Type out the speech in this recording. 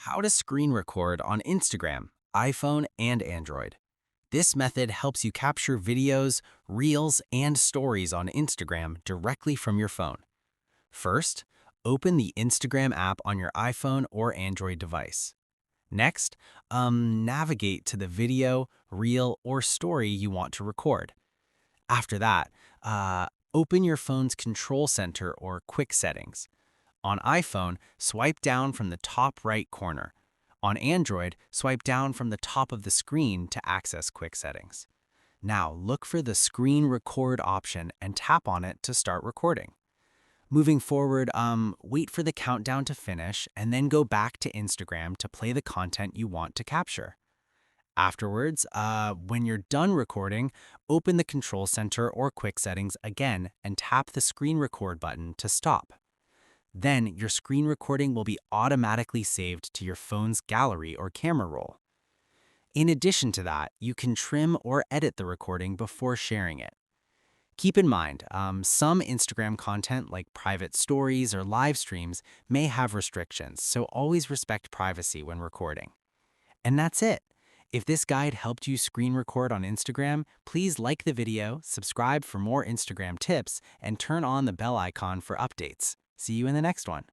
how to screen record on Instagram, iPhone, and Android. This method helps you capture videos, reels, and stories on Instagram directly from your phone. First, open the Instagram app on your iPhone or Android device. Next, navigate to the video, reel, or story you want to record. After that, open your phone's control center or quick settings. On iPhone, swipe down from the top right corner. On Android, swipe down from the top of the screen to access quick settings. Now look for the screen record option and tap on it to start recording. Moving forward, wait for the countdown to finish and then go back to Instagram to play the content you want to capture. Afterwards, when you're done recording, open the control center or quick settings again and tap the screen record button to stop. Then your screen recording will be automatically saved to your phone's gallery or camera roll. In addition to that, you can trim or edit the recording before sharing it. Keep in mind, some Instagram content like private stories or live streams may have restrictions, so always respect privacy when recording. And that's it. If this guide helped you screen record on Instagram, please like the video, subscribe for more Instagram tips, and turn on the bell icon for updates. See you in the next one.